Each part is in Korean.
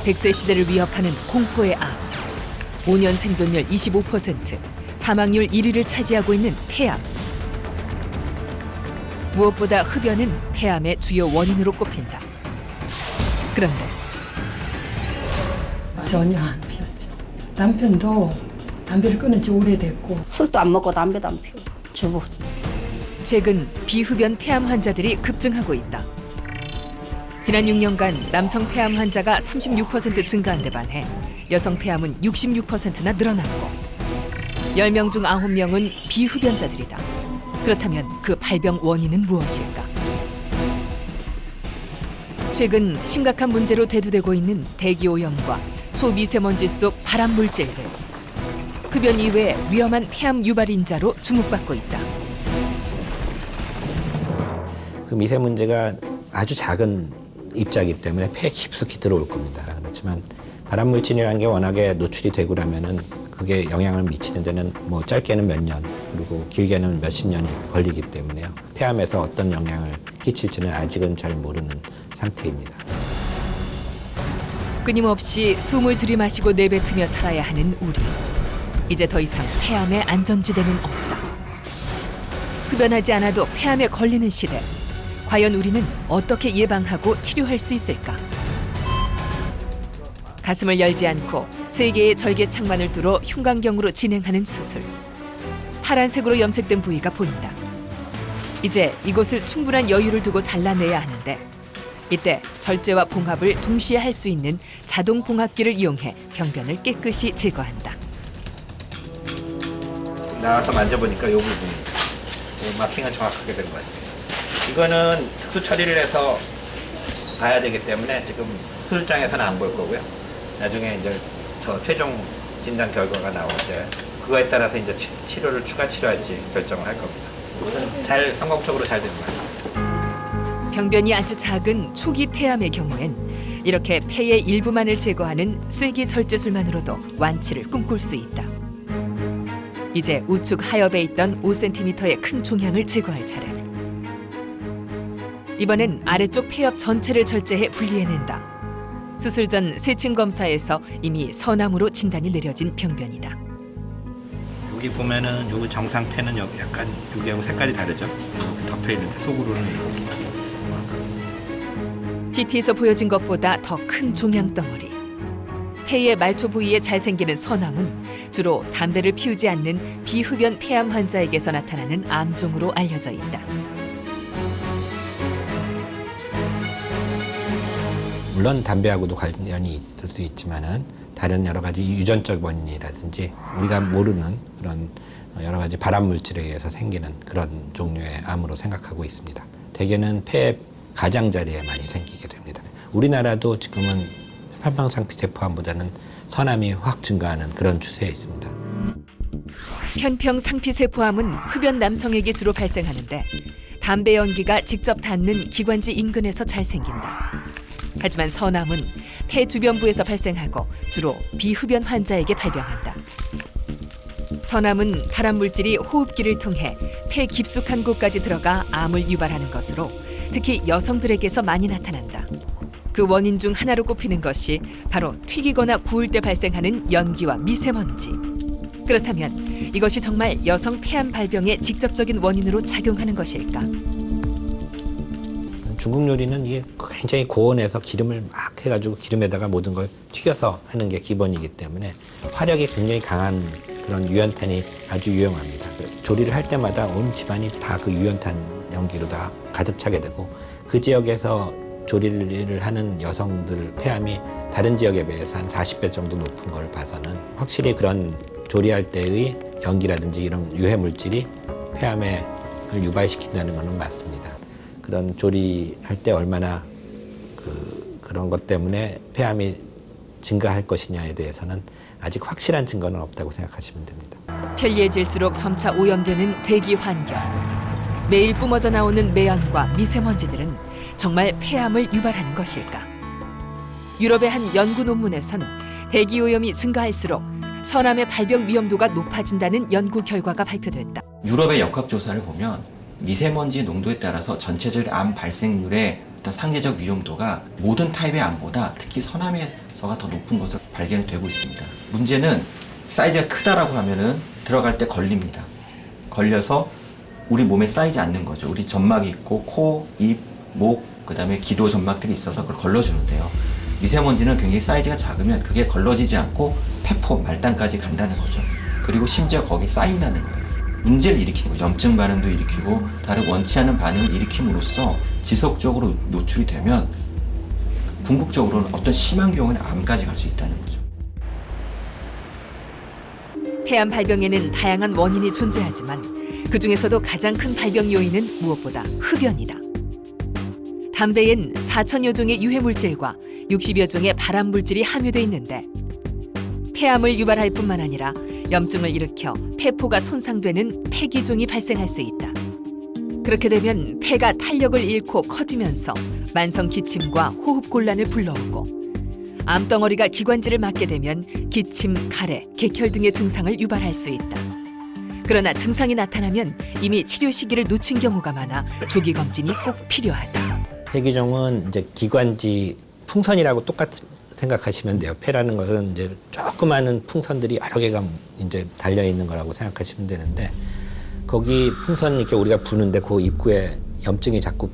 100세 시대를 위협하는 공포의 암. 5년 생존율 25%, 사망률 1위를 차지하고 있는 폐암. 무엇보다 흡연은 폐암의 주요 원인으로 꼽힌다. 그런데 전혀 안 피웠죠. 남편도 담배를 끊은 지 오래됐고 술도 안 먹고 담배도 안 피우고 주부. 최근 비흡연 폐암 환자들이 급증하고 있다. 지난 6년간 남성 폐암 환자가 36% 증가한 데 반해 여성 폐암은 66%나 늘어났고 10명 중 9명은 비흡연자들이다. 그렇다면 그 발병 원인은 무엇일까? 최근 심각한 문제로 대두되고 있는 대기오염과 초미세먼지 속 발암 물질들. 흡연 이외에 위험한 폐암 유발 인자로 주목받고 있다. 그 미세먼지가 아주 작은 입자이기 때문에 폐에 깊숙이 들어올 겁니다. 그렇지만 발암물질이라는 게 워낙에 노출이 되고 나면은 그게 영향을 미치는 데는 뭐 짧게는 몇 년, 그리고 길게는 몇십 년이 걸리기 때문에요. 폐암에서 어떤 영향을 끼칠지는 아직은 잘 모르는 상태입니다. 끊임없이 숨을 들이마시고 내뱉으며 살아야 하는 우리. 이제 더 이상 폐암의 안전지대는 없다. 흡연하지 않아도 폐암에 걸리는 시대. 과연 우리는 어떻게 예방하고 치료할 수 있을까? 가슴을 열지 않고 3개의 절개 창만을 뚫어 흉곽경으로 진행하는 수술. 파란색으로 염색된 부위가 보인다. 이제 이곳을 충분한 여유를 두고 잘라내야 하는데 이때 절제와 봉합을 동시에 할 수 있는 자동 봉합기를 이용해 병변을 깨끗이 제거한다. 나와서 만져보니까 이 부분이 마킹은 정확하게 된 것 같아요. 이거는 특수 처리를 해서 봐야 되기 때문에 지금 수술장에서는 안 보일 거고요. 나중에 이제 저 최종 진단 결과가 나올 때 그거에 따라서 이제 치료를 추가 치료할지 결정을 할 겁니다. 이것은 잘 성공적으로 잘 된 것 같아요. 병변이 아주 작은 초기 폐암의 경우엔 이렇게 폐의 일부만을 제거하는 쐐기 절제술만으로도 완치를 꿈꿀 수 있다. 이제 우측 하엽에 있던 5cm의 큰 종양을 제거할 차례. 이번엔 아래쪽 폐엽 전체를 절제해 분리해낸다. 수술 전 세층 검사에서 이미 선암으로 진단이 내려진 병변이다. 여기 보면은 여기 정상 폐는 여기 약간 여기하고 색깔이 다르죠. 이렇게 덮여 있는데 속으로는 이렇게. CT에서 보여진 것보다 더 큰 종양 덩어리. 폐의 말초 부위에 잘 생기는 선암은 주로 담배를 피우지 않는 비흡연 폐암 환자에게서 나타나는 암종으로 알려져 있다. 물론 담배하고도 관련이 있을 수 있지만은 다른 여러 가지 유전적 원인이라든지 우리가 모르는 그런 여러 가지 발암 물질에 의해서 생기는 그런 종류의 암으로 생각하고 있습니다. 대개는 폐의 가장자리에 많이 생기게 됩니다. 우리나라도 지금은 편평상피세포암보다는 선암이 확 증가하는 그런 추세에 있습니다. 편평상피세포암은 흡연 남성에게 주로 발생하는데 담배 연기가 직접 닿는 기관지 인근에서 잘 생긴다. 하지만 선암은 폐 주변부에서 발생하고 주로 비흡연 환자에게 발병한다. 선암은 발암 물질이 호흡기를 통해 폐 깊숙한 곳까지 들어가 암을 유발하는 것으로 특히 여성들에게서 많이 나타난다. 그 원인 중 하나로 꼽히는 것이 바로 튀기거나 구울 때 발생하는 연기와 미세먼지. 그렇다면 이것이 정말 여성 폐암 발병의 직접적인 원인으로 작용하는 것일까? 중국 요리는 이게 굉장히 고온에서 기름을 막 해가지고 기름에다가 모든 걸 튀겨서 하는 게 기본이기 때문에 화력이 굉장히 강한 그런 유연탄이 아주 유용합니다. 조리를 할 때마다 온 집안이 다 그 유연탄 연기로 다 가득 차게 되고 그 지역에서 조리를 하는 여성들 폐암이 다른 지역에 비해서 한 40배 정도 높은 걸 봐서는 확실히 그런 조리할 때의 연기라든지 이런 유해 물질이 폐암을 유발시킨다는 것은 맞습니다. 그런 조리할 때 얼마나 그런 것 때문에 폐암이 증가할 것이냐에 대해서는 아직 확실한 증거는 없다고 생각하시면 됩니다. 편리해질수록 점차 오염되는 대기 환경. 매일 뿜어져 나오는 매연과 미세먼지들은 정말 폐암을 유발하는 것일까? 유럽의 한 연구 논문에선 대기 오염이 증가할수록 선암의 발병 위험도가 높아진다는 연구 결과가 발표됐다. 유럽의 역학조사를 보면 미세먼지 농도에 따라서 전체적 암 발생률의 어떤 상대적 위험도가 모든 타입의 암보다 특히 서남에서가 더 높은 것으로 발견이 되고 있습니다. 문제는 사이즈가 크다라고 하면은 들어갈 때 걸립니다. 걸려서 우리 몸에 쌓이지 않는 거죠. 우리 점막이 있고 코, 입, 목, 그다음에 기도 점막들이 있어서 그걸 걸러주는데요. 미세먼지는 굉장히 사이즈가 작으면 그게 걸러지지 않고 폐포, 말단까지 간다는 거죠. 그리고 심지어 거기 쌓인다는 거예요. 문제를 일으키는 거죠. 염증 반응도 일으키고 다른 원치 않은 반응을 일으킴으로써 지속적으로 노출이 되면 궁극적으로는 어떤 심한 경우는 암까지 갈 수 있다는 거죠. 폐암 발병에는 다양한 원인이 존재하지만 그 중에서도 가장 큰 발병 요인은 무엇보다 흡연이다. 담배엔 4천여 종의 유해 물질과 60여 종의 발암 물질이 함유돼 있는데 폐암을 유발할 뿐만 아니라 염증을 일으켜 폐포가 손상되는 폐기종이 발생할 수 있다. 그렇게 되면 폐가 탄력을 잃고 커지면서 만성 기침과 호흡 곤란을 불러오고 암덩어리가 기관지를 맞게 되면 기침, 가래, 객혈 등의 증상을 유발할 수 있다. 그러나 증상이 나타나면 이미 치료 시기를 놓친 경우가 많아 조기 검진이 꼭 필요하다. 폐기종은 이제 기관지 풍선이라고 똑같이 생각하시면 돼요. 폐라는 것은 이제 조그마한 풍선들이 여러 개가 이제 달려 있는 거라고 생각하시면 되는데 거기 풍선 이렇게 우리가 부는데 그 입구에 염증이 자꾸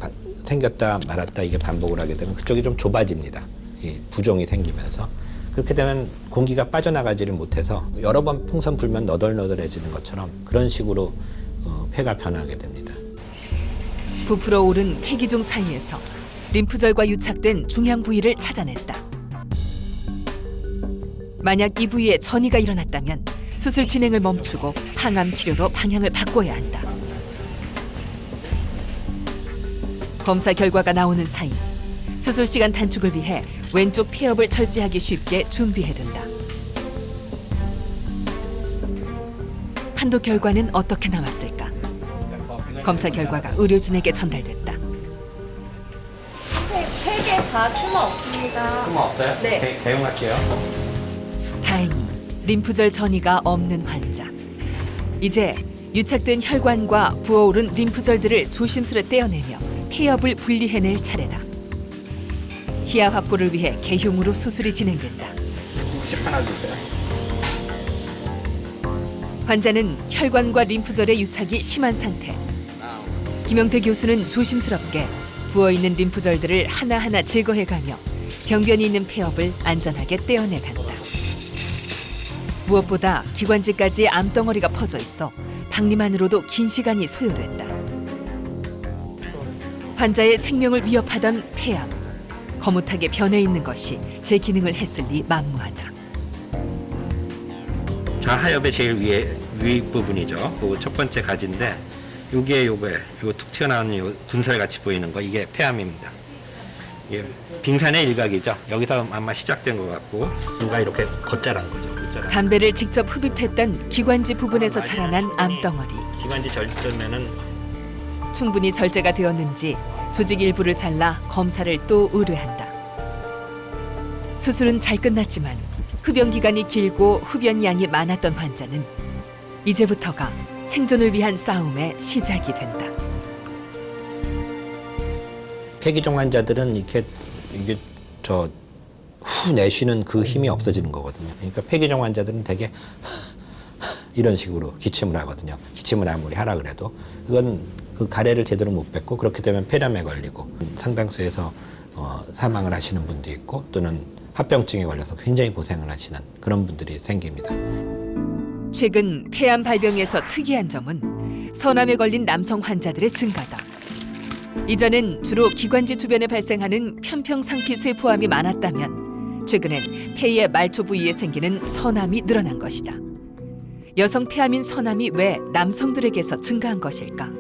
생겼다 말았다 이게 반복을 하게 되면 그쪽이 좀 좁아집니다. 이 부종이 생기면서 그렇게 되면 공기가 빠져나가지를 못해서 여러 번 풍선 불면 너덜너덜해지는 것처럼 그런 식으로 폐가 변하게 됩니다. 부풀어 오른 폐기종 사이에서 림프절과 유착된 중향 부위를 찾아냈다. 만약 이 부위에 전이가 일어났다면 수술 진행을 멈추고 항암 치료로 방향을 바꿔야 한다. 검사 결과가 나오는 사이 수술 시간 단축을 위해 왼쪽 폐엽을 절제하기 쉽게 준비해둔다. 판독 결과는 어떻게 나왔을까? 검사 결과가 의료진에게 전달됐다. 세 개 다 튜머 없습니다. tumor 없어요? 네. 대용할게요. 다행히 림프절 전이가 없는 환자. 이제 유착된 혈관과 부어오른 림프절들을 조심스레 떼어내며 폐엽을 분리해낼 차례다. 시야 확보를 위해 개흉으로 수술이 진행된다. 60 하나 주세요. 환자는 혈관과 림프절의 유착이 심한 상태. 김영태 교수는 조심스럽게 부어있는 림프절들을 하나하나 제거해가며 병변이 있는 폐엽을 안전하게 떼어내간다. 무엇보다 기관지까지 암덩어리가 퍼져 있어 박림만으로도 긴 시간이 소요된다. 환자의 생명을 위협하던 폐암. 거뭇하게 변해 있는 것이 제 기능을 했을리 만무하다. 좌하엽의 제일 위 부분이죠. 그 첫 번째 가지인데 요거 툭 튀어나오는 요 군살 같이 보이는 거 이게 폐암입니다. 이게 빙산의 일각이죠. 여기서 아마 시작된 것 같고 누가 이렇게 걷자란 거죠. 걷자란. 담배를 직접 흡입했던 기관지 부분에서 자라난 암덩어리. 기관지 절제면은 충분히 절제가 되었는지 조직 일부를 잘라 검사를 또 의뢰한다. 수술은 잘 끝났지만 흡연 기간이 길고 흡연 양이 많았던 환자는 이제부터가 생존을 위한 싸움의 시작이 된다. 폐기종 환자들은 이게 후 내쉬는 그 힘이 없어지는 거거든요. 그러니까 폐기종 환자들은 되게 이런 식으로 기침을 하거든요. 기침을 아무리 하라 그래도 그건 그 가래를 제대로 못 뱉고 그렇게 되면 폐렴에 걸리고 상당수에서 사망을 하시는 분도 있고 또는 합병증에 걸려서 굉장히 고생을 하시는 그런 분들이 생깁니다. 최근 폐암 발병에서 특이한 점은 서남에 걸린 남성 환자들의 증가다. 이전엔 주로 기관지 주변에 발생하는 편평상피 세포암이 많았다면 최근엔 폐의 말초 부위에 생기는 서남이 늘어난 것이다. 여성 폐암인 서남이 왜 남성들에게서 증가한 것일까?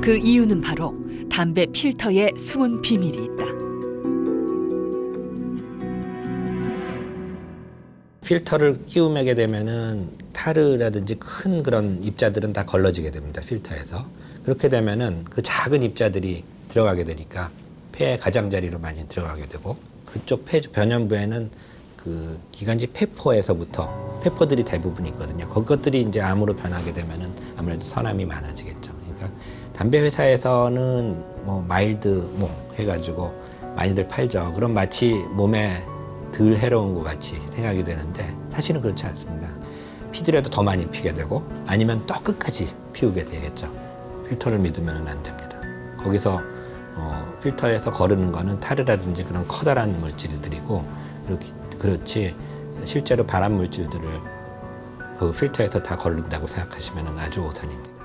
그 이유는 바로 담배 필터에 숨은 비밀이 있다. 필터를 끼우게 되면은 타르라든지 큰 그런 입자들은 다 걸러지게 됩니다. 필터에서. 그렇게 되면은 그 작은 입자들이 들어가게 되니까 폐의 가장자리로 많이 들어가게 되고 그쪽 폐 변연부에는 그 기관지 폐포에서부터 폐포들이 대부분 있거든요. 그것들이 이제 암으로 변하게 되면은 아무래도 서남이 많아지겠죠. 그러니까 담배 회사에서는 뭐 마일드 뭐 해가지고 많이들 팔죠. 그럼 마치 몸에 덜 해로운 것 같이 생각이 되는데 사실은 그렇지 않습니다. 피더라도 더 많이 피게 되고 아니면 또 끝까지 피우게 되겠죠. 필터를 믿으면 안 됩니다. 거기서 필터에서 거르는 거는 타르라든지 그런 커다란 물질들이고 그렇지 실제로 발암 물질들을 그 필터에서 다 거른다고 생각하시면 아주 오산입니다.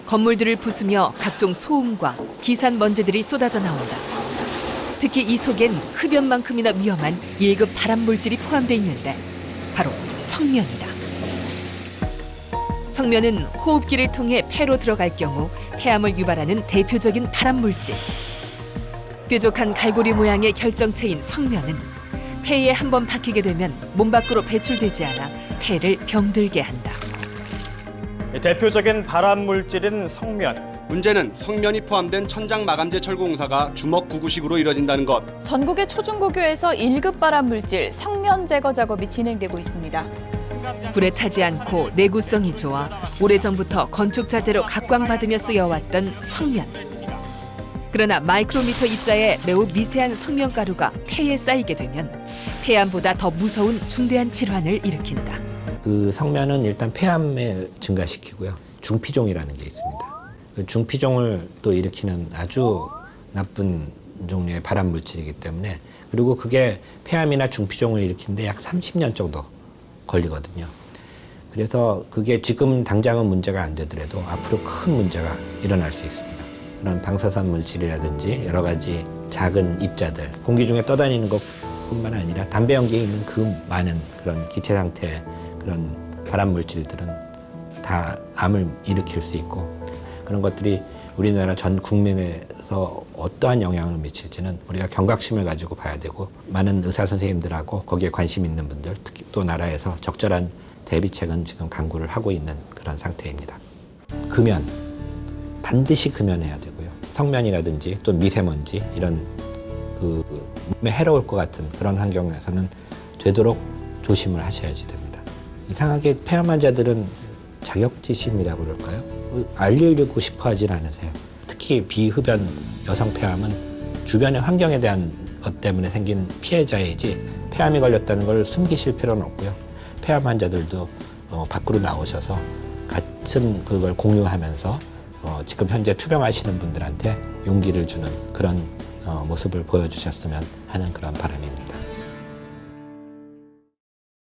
건물들을 부수며 각종 소음과 기산 먼지들이 쏟아져 나온다. 특히 이 속엔 흡연만큼이나 위험한 1급 발암 물질이 포함되어 있는데 바로 성면이다. 성면은 호흡기를 통해 폐로 들어갈 경우 폐암을 유발하는 대표적인 발암 물질. 뾰족한 갈고리 모양의 결정체인 성면은 폐에 한번 박히게 되면 몸 밖으로 배출되지 않아 폐를 병들게 한다. 대표적인 발암 물질인 성면. 문제는 성면이 포함된 천장 마감재 철거 공사가 주먹 구구식으로 이뤄진다는 것. 전국의 초중고교에서 1급 발암 물질 성면 제거 작업이 진행되고 있습니다. 불에 타지 않고 내구성이 좋아 오래전부터 건축 자재로 각광받으며 쓰여왔던 성면. 그러나 마이크로미터 입자의 매우 미세한 성면가루가 폐에 쌓이게 되면 폐암보다 더 무서운 중대한 질환을 일으킨다. 그 성면은 일단 폐암을 증가시키고요. 중피종이라는 게 있습니다. 그 중피종을 또 일으키는 아주 나쁜 종류의 발암 물질이기 때문에 그리고 그게 폐암이나 중피종을 일으키는데 약 30년 정도 걸리거든요. 그래서 그게 지금 당장은 문제가 안 되더라도 앞으로 큰 문제가 일어날 수 있습니다. 그런 방사선 물질이라든지 여러 가지 작은 입자들, 공기 중에 떠다니는 것뿐만 아니라 담배 연기에 있는 그 많은 그런 기체 상태의 그런 발암 물질들은 다 암을 일으킬 수 있고 그런 것들이 우리나라 전 국민에서 어떠한 영향을 미칠지는 우리가 경각심을 가지고 봐야 되고 많은 의사 선생님들하고 거기에 관심 있는 분들 특히 또 나라에서 적절한 대비책은 지금 강구를 하고 있는 그런 상태입니다. 금연, 반드시 금연해야 되고요. 성면이라든지 또 미세먼지 이런 그 몸에 해로울 것 같은 그런 환경에서는 되도록 조심을 하셔야지 됩니다. 이상하게 폐암 환자들은 자격지심이라고 그럴까요? 알리려고 싶어 하진 않으세요. 특히 비흡연 여성 폐암은 주변의 환경에 대한 것 때문에 생긴 피해자이지 폐암이 걸렸다는 걸 숨기실 필요는 없고요. 폐암 환자들도 밖으로 나오셔서 같은 그걸 공유하면서 지금 현재 투병하시는 분들한테 용기를 주는 그런 모습을 보여주셨으면 하는 그런 바람입니다.